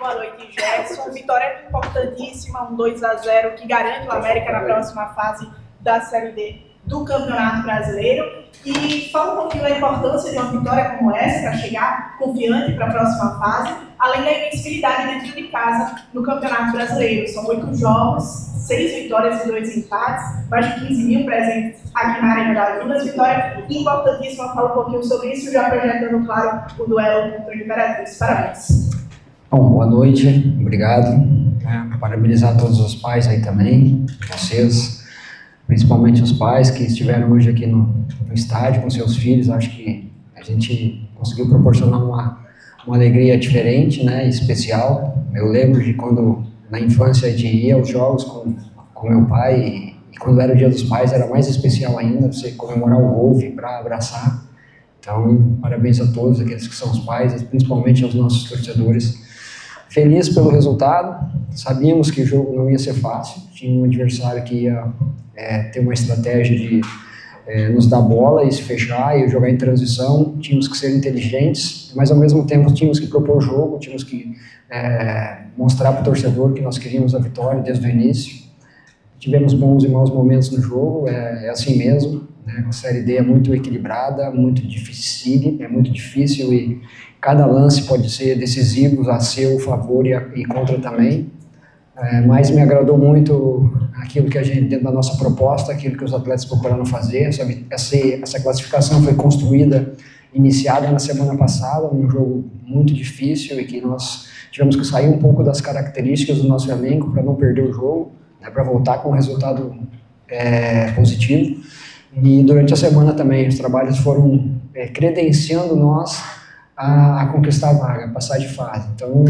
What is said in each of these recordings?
Boa noite, Gerson. Vitória importantíssima, um 2-0 que garante o América na próxima fase da Série D do Campeonato Brasileiro. E fala um pouquinho da importância de uma vitória como essa para chegar confiante para a próxima fase, além da invencibilidade dentro de casa no Campeonato Brasileiro. São 8 jogos, 6 vitórias e 2 empates, mais de 15 mil presentes aqui na Arena das Dunas. Vitória importantíssima. Fala um pouquinho sobre isso, já projetando, claro, o duelo contra o Imperatriz. Parabéns. Bom, boa noite, obrigado. Parabenizar todos os pais aí também, vocês, principalmente os pais que estiveram hoje aqui no estádio com seus filhos. Acho que a gente conseguiu proporcionar uma alegria diferente, né, especial. Eu lembro de quando, na infância, a gente ia aos jogos com meu pai, e quando era o Dia dos Pais era mais especial ainda, você comemorar o gol, vir para abraçar. Então, parabéns a todos aqueles que são os pais, principalmente aos nossos torcedores. Feliz pelo resultado, sabíamos que o jogo não ia ser fácil, tinha um adversário que ia ter uma estratégia de nos dar bola e se fechar e jogar em transição. Tínhamos que ser inteligentes, mas ao mesmo tempo tínhamos que propor o jogo, tínhamos que mostrar para o torcedor que nós queríamos a vitória desde o início. Tivemos bons e maus momentos no jogo, é assim mesmo, né? A Série D é muito equilibrada, muito difícil, é muito difícil e cada lance pode ser decisivo a seu favor e contra também. Mas me agradou muito aquilo que a gente, dentro da nossa proposta, aquilo que os atletas procuraram fazer. Essa classificação foi construída, iniciada na semana passada, num jogo muito difícil e que nós tivemos que sair um pouco das características do nosso elenco para não perder o jogo, né, para voltar com um resultado positivo. E durante a semana também os trabalhos foram credenciando nós a conquistar a vaga, a passar de fase. Então,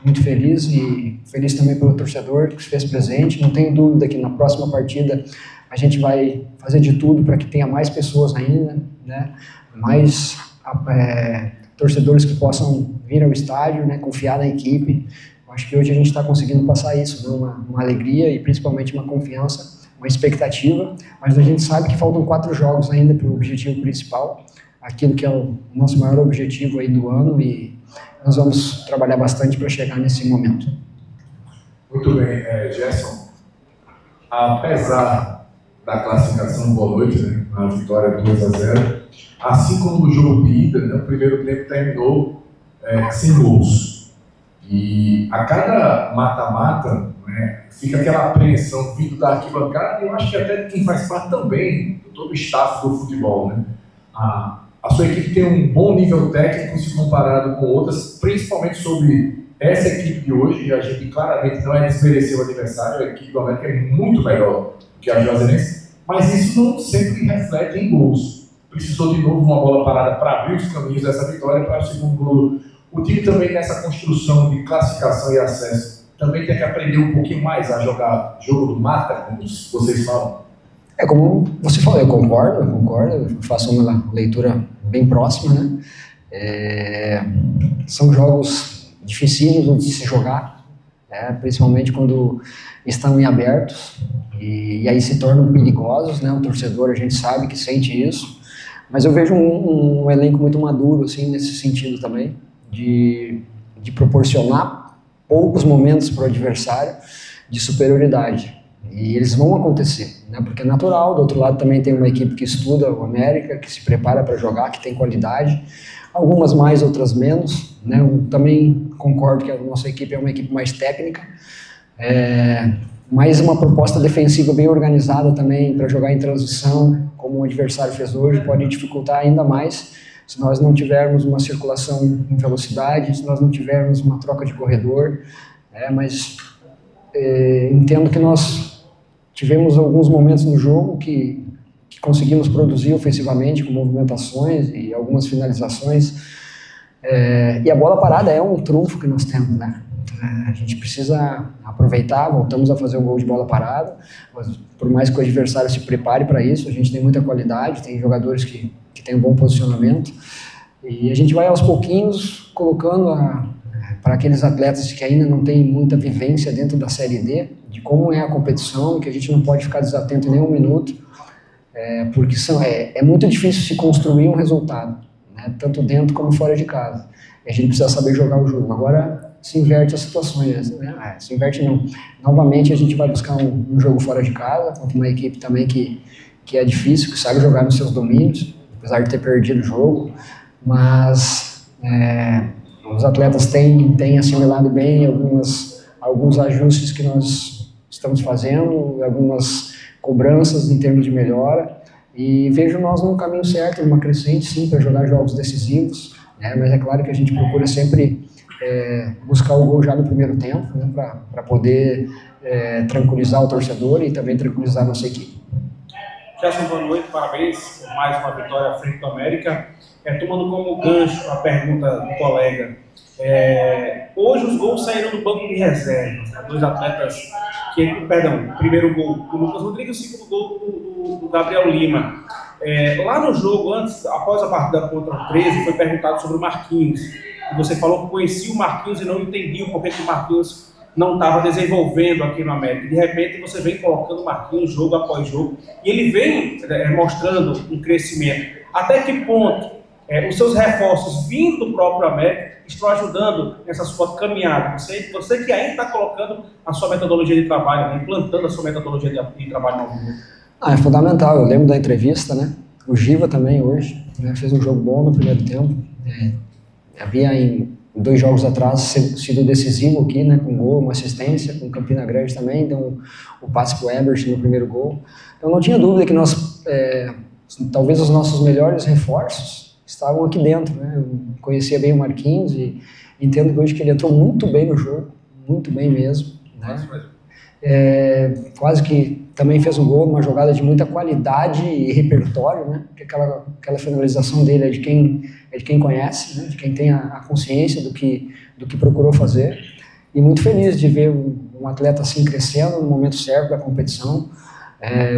muito feliz e feliz também pelo torcedor que se fez presente. Não tenho dúvida que na próxima partida a gente vai fazer de tudo para que tenha mais pessoas ainda, né? Mais torcedores que possam vir ao estádio, né? Confiar na equipe. Acho que hoje a gente está conseguindo passar isso, né? Uma alegria e principalmente uma confiança, uma expectativa, mas a gente sabe que faltam 4 jogos ainda para o objetivo principal, aquilo que é o nosso maior objetivo aí do ano, e nós vamos trabalhar bastante para chegar nesse momento. Muito bem, Gerson, apesar da classificação, boa noite, né, a vitória 2-0, assim como no jogo de ida, né, o primeiro tempo terminou sem gols. E a cada mata-mata, né, fica aquela apreensão vindo da arquibancada, e eu acho que até quem faz parte também de todo o staff do futebol, né? A sua equipe tem um bom nível técnico se comparado com outras, principalmente sobre essa equipe de hoje, e a gente claramente não desmerecer o adversário. A equipe do América é muito melhor que a Juazeirense, mas isso não sempre reflete em gols. Precisou de novo uma bola parada para abrir os caminhos dessa vitória para o segundo gol. O time também, nessa construção de classificação e acesso, também tem que aprender um pouquinho mais a jogar jogo do mata, como vocês falam. Como você falou, eu concordo, eu faço uma leitura bem próxima, né? São jogos dificílimos de se jogar, principalmente quando estão em abertos, e aí se tornam perigosos, né? O torcedor, a gente sabe que sente isso, mas eu vejo um elenco muito maduro, assim, nesse sentido também, de proporcionar poucos momentos para o adversário de superioridade. E eles vão acontecer, né? Porque é natural. Do outro lado também tem uma equipe que estuda o América, que se prepara para jogar, que tem qualidade, algumas mais, outras menos, né? Eu também concordo que a nossa equipe é uma equipe mais técnica, mas uma proposta defensiva bem organizada também para jogar em transição, como o adversário fez hoje, pode dificultar ainda mais se nós não tivermos uma circulação em velocidade, se nós não tivermos uma troca de corredor, mas entendo que nós tivemos alguns momentos no jogo que conseguimos produzir ofensivamente, com movimentações e algumas finalizações. E a bola parada é um trunfo que nós temos, né? A gente precisa aproveitar, voltamos a fazer o gol de bola parada, mas por mais que o adversário se prepare para isso, a gente tem muita qualidade, tem jogadores que têm um bom posicionamento, e a gente vai aos pouquinhos colocando para aqueles atletas que ainda não têm muita vivência dentro da Série D, de como é a competição, que a gente não pode ficar desatento em nenhum minuto, porque é muito difícil se construir um resultado, né, tanto dentro como fora de casa. E a gente precisa saber jogar o jogo. Agora, se inverte as situações, né? Se inverte não. Novamente a gente vai buscar um jogo fora de casa, contra uma equipe também que é difícil, que sabe jogar nos seus domínios, apesar de ter perdido o jogo, mas os atletas têm assimilado bem alguns ajustes que nós estamos fazendo, algumas cobranças em termos de melhora, e vejo nós num caminho certo, numa crescente, sim, para jogar jogos decisivos, né? Mas é claro que a gente procura sempre buscar o gol já no primeiro tempo, né? Para poder tranquilizar o torcedor e também tranquilizar a nossa equipe. Gerson, boa noite, parabéns por mais uma vitória à frente do América. Tomando como gancho a pergunta do colega, hoje os gols saíram do banco de reservas, né? Dois atletas o primeiro gol do Lucas Rodrigues e o segundo gol do Gabriel Lima. Lá no jogo, após a partida contra o 13, foi perguntado sobre o Marquinhos. E você falou que conhecia o Marquinhos e não entendia o porquê que o Marquinhos não estava desenvolvendo aqui no América. De repente você vem colocando o Marquinhos jogo após jogo e ele vem mostrando um crescimento. Até que ponto os seus reforços vindo do próprio América estão ajudando nessa sua caminhada? Você que ainda está colocando a sua metodologia de trabalho, né, implantando a sua metodologia de trabalho no América. É fundamental. Eu lembro da entrevista, né? O Giva também hoje, né, fez um jogo bom no primeiro tempo. Havia em 2 jogos atrás sido decisivo aqui, né, com gol, uma assistência, com Campina Grande também, deu o passe para o Ebert no primeiro gol. Então não tinha dúvida que nós, talvez os nossos melhores reforços estavam aqui dentro, né? Eu conhecia bem o Marquinhos e entendo que hoje que ele entrou muito bem no jogo, muito bem mesmo, né? Quase que também fez um gol, uma jogada de muita qualidade e repertório, né? Porque aquela finalização dele é de quem conhece, né? De quem tem a consciência do que procurou fazer. E muito feliz de ver um atleta assim crescendo no momento certo da competição.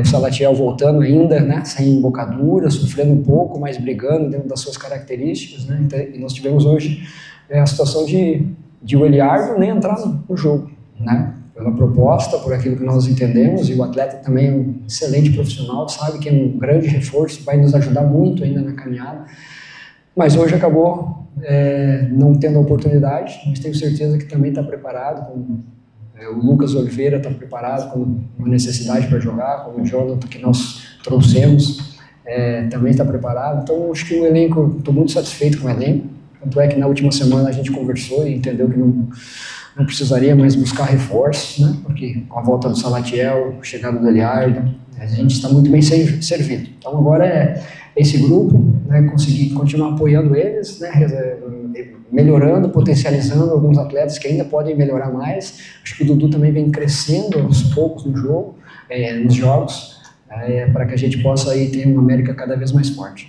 O Salatiel voltando ainda, né? Sem embocadura, sofrendo um pouco, mas brigando dentro das suas características, né? Então, e nós tivemos hoje a situação de o Eliardo nem entrar no jogo, né? Pela proposta, por aquilo que nós entendemos, e o atleta também é um excelente profissional, sabe que é um grande reforço, vai nos ajudar muito ainda na caminhada, mas hoje acabou não tendo a oportunidade, mas tenho certeza que também está preparado, o Lucas Oliveira está preparado com uma necessidade para jogar, como o Jonathan que nós trouxemos, também está preparado, então acho que o elenco, estou muito satisfeito com o elenco, tanto é que na última semana a gente conversou e entendeu que não precisaria mais buscar reforços, né? Porque com a volta do Salatiel, chegada do Eliardo, a gente está muito bem servido. Então agora esse grupo, né, conseguir continuar apoiando eles, né, melhorando, potencializando alguns atletas que ainda podem melhorar mais. Acho que o Dudu também vem crescendo aos poucos no jogo, nos jogos, para que a gente possa aí ter uma América cada vez mais forte.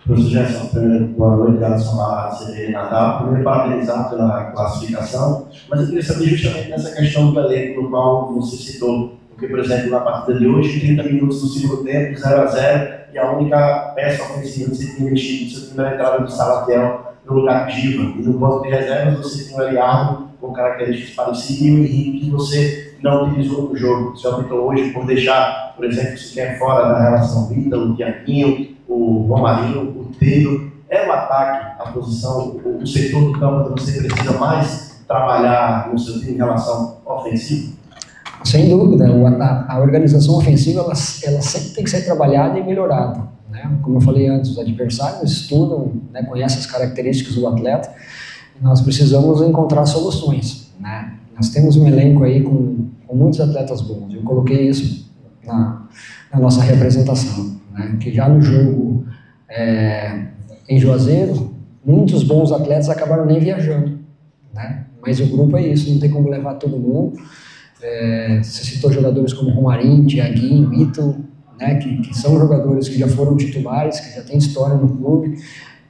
Professor Gerson, primeiro, boa noite, Gladson da CBN Natal. Primeiro, parabenizar pela classificação, mas eu queria saber justamente nessa questão do elenco no qual você citou. Porque, por exemplo, na partida de hoje, 30 minutos do segundo tempo, 0-0, e a única peça ofensiva que você tinha investido no seu time era a entrada do Salatiel no lugar de Giva. E no banco de reservas, você tinha o Eliardo com características parecidas e o Henrique que você não utilizou no jogo. Você optou hoje por deixar, por exemplo, se quer fora da relação Vitor, o Tiaguinho, o Romarinho, o Teiro. É o ataque, a posição, o setor do campo que você precisa mais trabalhar no seu time em relação ofensiva? Sem dúvida, a organização ofensiva ela sempre tem que ser trabalhada e melhorada, né? Como eu falei antes, os adversários estudam, né, conhecem as características do atleta e nós precisamos encontrar soluções, né? Nós temos um elenco aí com muitos atletas bons, eu coloquei isso na nossa representação, né? Que já no jogo em Juazeiro, muitos bons atletas acabaram nem viajando, né? Mas o grupo é isso, não tem como levar todo mundo. Você citou jogadores como Romarinho, Tiaguinho, Ítalo, né, que são jogadores que já foram titulares, que já têm história no clube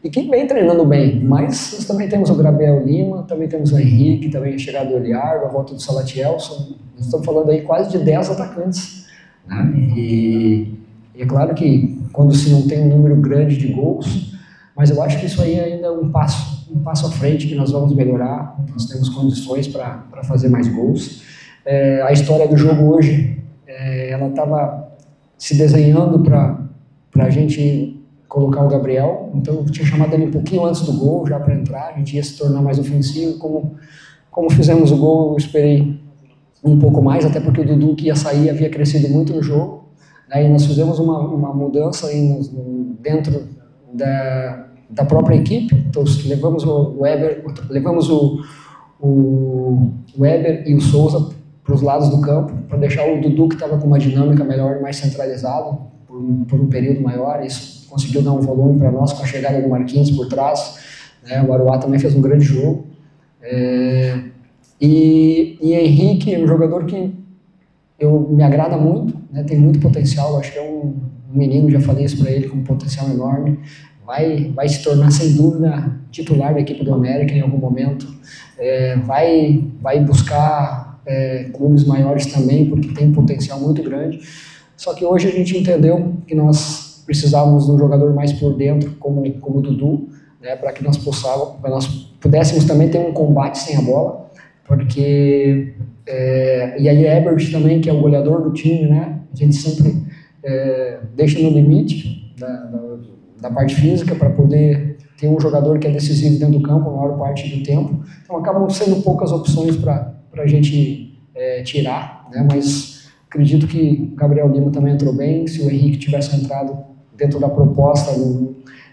e que vem treinando bem, mas nós também temos o Gabriel Lima, também temos o Henrique, também a chegada do Eliardo, a volta do Salatiel, nós estamos falando aí quase de 10 atacantes, né? E é claro que quando se não tem um número grande de gols, mas eu acho que isso aí ainda é um passo à frente que nós vamos melhorar, nós temos condições para fazer mais gols. A história do jogo hoje, ela estava se desenhando para a gente colocar o Gabriel, então eu tinha chamado ele um pouquinho antes do gol, já para entrar, a gente ia se tornar mais ofensivo, como como fizemos o gol, eu esperei um pouco mais, até porque o Dudu que ia sair havia crescido muito no jogo. Aí nós fizemos uma mudança aí dentro da própria equipe, então levamos o Weber e o Souza para os lados do campo, para deixar o Dudu, que estava com uma dinâmica melhor, mais centralizado, por um período maior. Isso conseguiu dar um volume para nós com a chegada do Marquinhos por trás, né? O Arouá também fez um grande jogo. E Henrique é um jogador que me agrada muito, né? Tem muito potencial, acho que é um menino, já falei isso para ele, com um potencial enorme. Vai se tornar, sem dúvida, titular da equipe do América em algum momento. Vai buscar clubes maiores também, porque tem um potencial muito grande. Só que hoje a gente entendeu que nós precisávamos de um jogador mais por dentro, como o Dudu, né, para que nós pudéssemos também ter um combate sem a bola, porque e aí Ebert também, que é o goleador do time, né, a gente sempre deixa no limite da parte física para poder ter um jogador que é decisivo dentro do campo a maior parte do tempo. Então acabam sendo poucas opções para a gente tirar, né, mas acredito que o Gabriel Lima também entrou bem. Se o Henrique tivesse entrado dentro da proposta,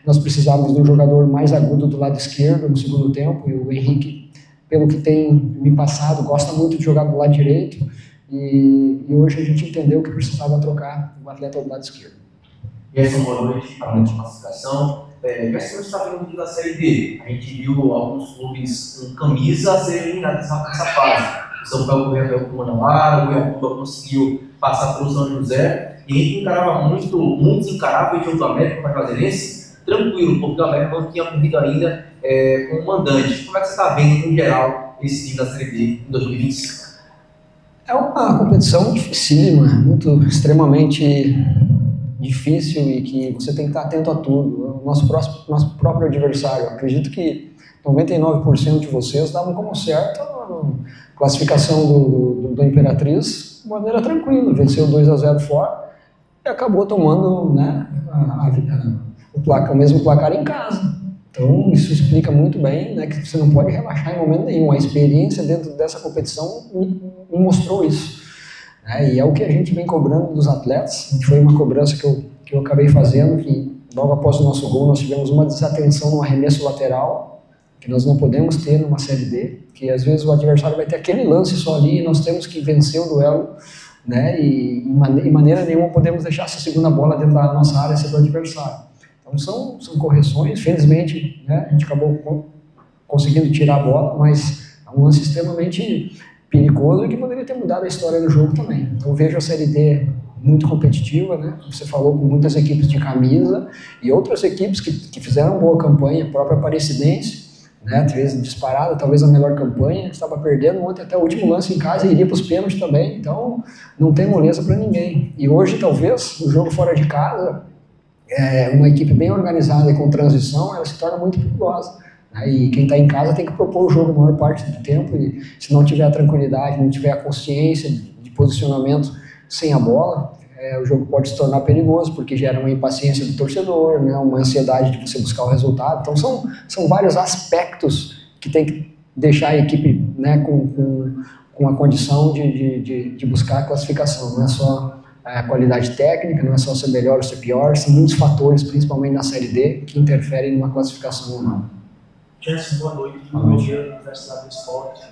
nós precisávamos de um jogador mais agudo do lado esquerdo no segundo tempo, e o Henrique, pelo que tem me passado, gosta muito de jogar do lado direito, e hoje a gente entendeu que precisava trocar o atleta do lado esquerdo. Gerson, boa noite, falando de classificação. Gerson, está vendo muito da Série D. A gente viu alguns clubes com camisa a serem eliminados nessa fase. O São Paulo correu com o Manauara, o Goiacuba conseguiu passar pelo São José, e a gente encarava muitos encaravam o jogo do América para o Juazeirense tranquilo, porque o América não tinha corrido ainda como mandante. Como é que você está vendo, em geral, esse time da Série D em 2025? É uma competição dificílima, extremamente difícil, e que você tem que estar atento a tudo. O nosso próprio adversário, acredito que 99% de vocês davam como certo a classificação do Imperatriz de maneira tranquila, venceu 2-0 fora e acabou tomando, né, o mesmo placar em casa. Então isso explica muito bem, né, que você não pode relaxar em momento nenhum. A experiência dentro dessa competição me mostrou isso, né, e é o que a gente vem cobrando dos atletas. Foi uma cobrança que eu acabei fazendo, que logo após o nosso gol nós tivemos uma desatenção no arremesso lateral, que nós não podemos ter numa Série D, que às vezes o adversário vai ter aquele lance só ali e nós temos que vencer o duelo, né, e em maneira nenhuma podemos deixar essa segunda bola dentro da nossa área ser do adversário. Então são correções. Felizmente, né, a gente acabou conseguindo tirar a bola, mas é um lance extremamente perigoso e que poderia ter mudado a história do jogo também. Então eu vejo a Série D muito competitiva, né? Você falou, com muitas equipes de camisa e outras equipes que fizeram boa campanha, a própria Aparecidense, né, talvez disparada, talvez a melhor campanha, estava perdendo ontem até o último lance em casa e iria para os pênaltis também. Então não tem moleza para ninguém. E hoje talvez o jogo fora de casa, uma equipe bem organizada e com transição, ela se torna muito perigosa, né? E quem está em casa tem que propor o jogo a maior parte do tempo, e se não tiver a tranquilidade, não tiver a consciência de posicionamento sem a bola, o jogo pode se tornar perigoso, porque gera uma impaciência do torcedor, né, uma ansiedade de você buscar o resultado. Então são vários aspectos que tem que deixar a equipe, né, com a condição de buscar a classificação. Não é só a qualidade técnica, não é só ser melhor ou ser pior, são muitos fatores, principalmente na Série D, que interferem numa classificação ou não. Gerson, boa noite. Boa noite, Universidade do Esporte.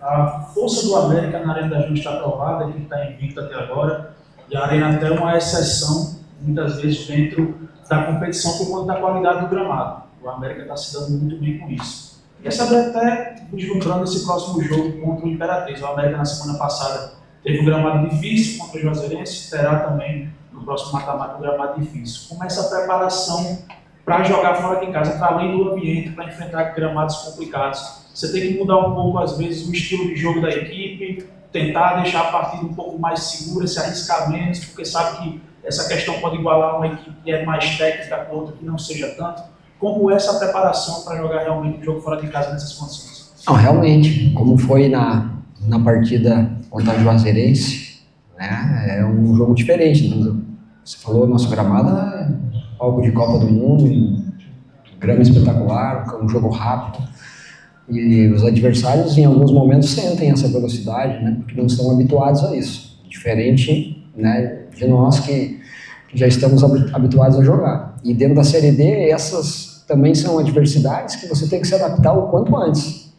A força do América na Arena da Júlia está provada, ele está invicto até agora, e a Arena até é uma exceção, muitas vezes, dentro da competição por conta da qualidade do gramado. O América está se dando muito bem com isso. E essa até vislumbrando esse próximo jogo contra o Imperatriz. O América, na semana passada, teve um gramado difícil contra o Juazeirense, terá também no próximo mata-mata um gramado difícil. Como essa preparação para jogar fora de casa, para além do ambiente, para enfrentar gramados complicados? Você tem que mudar um pouco, às vezes, o estilo de jogo da equipe, tentar deixar a partida um pouco mais segura, se arriscar menos, porque sabe que essa questão pode igualar uma equipe que é mais técnica com outra que não seja tanto. Como essa preparação para jogar realmente o jogo fora de casa nessas condições? Não, realmente, como foi na partida contra o Juazeirense, né, é um jogo diferente. Você falou, nosso gramado é palco de Copa do Mundo, grama espetacular, um jogo rápido. E os adversários, em alguns momentos, sentem essa velocidade, né? Porque não estão habituados a isso. Diferente, né, de nós que já estamos habituados a jogar. E dentro da Série D, essas também são adversidades que você tem que se adaptar o quanto antes.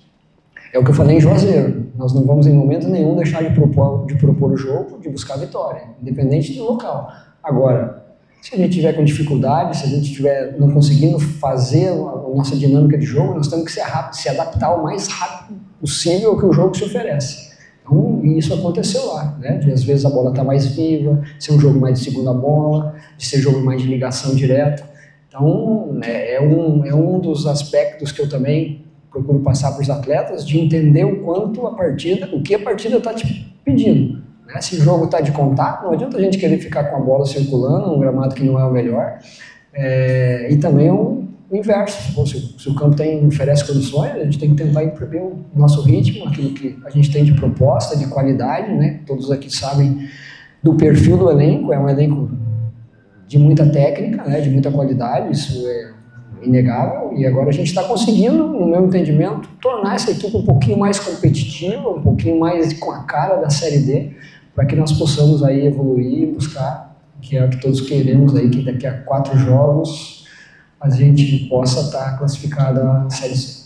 É o que eu falei em Juazeiro. Nós não vamos, em momento nenhum, deixar de propor o jogo, de buscar a vitória, independente do local. Agora, se a gente tiver com dificuldade, se a gente estiver não conseguindo fazer a nossa dinâmica de jogo, nós temos que se adaptar o mais rápido possível ao que o jogo se oferece. Então, e isso aconteceu lá, né? De, às vezes a bola está mais viva, ser um jogo mais de segunda bola, de ser jogo mais de ligação direta. Então, é um dos aspectos que eu também procuro passar para os atletas, de entender o quanto o que a partida está te pedindo. Se o jogo está de contato, não adianta a gente querer ficar com a bola circulando num gramado que não é o melhor. E também o inverso. Se o campo oferece condições, a gente tem que tentar imprimir o nosso ritmo, aquilo que a gente tem de proposta, de qualidade, né? Todos aqui sabem do perfil do elenco, é um elenco de muita técnica, né? De muita qualidade, isso é inegável, e agora a gente está conseguindo, no meu entendimento, tornar essa equipe um pouquinho mais competitiva, um pouquinho mais com a cara da Série D, para que nós possamos aí evoluir e buscar, que é o que todos queremos aí, que daqui a 4 jogos a gente possa estar classificado na Série C.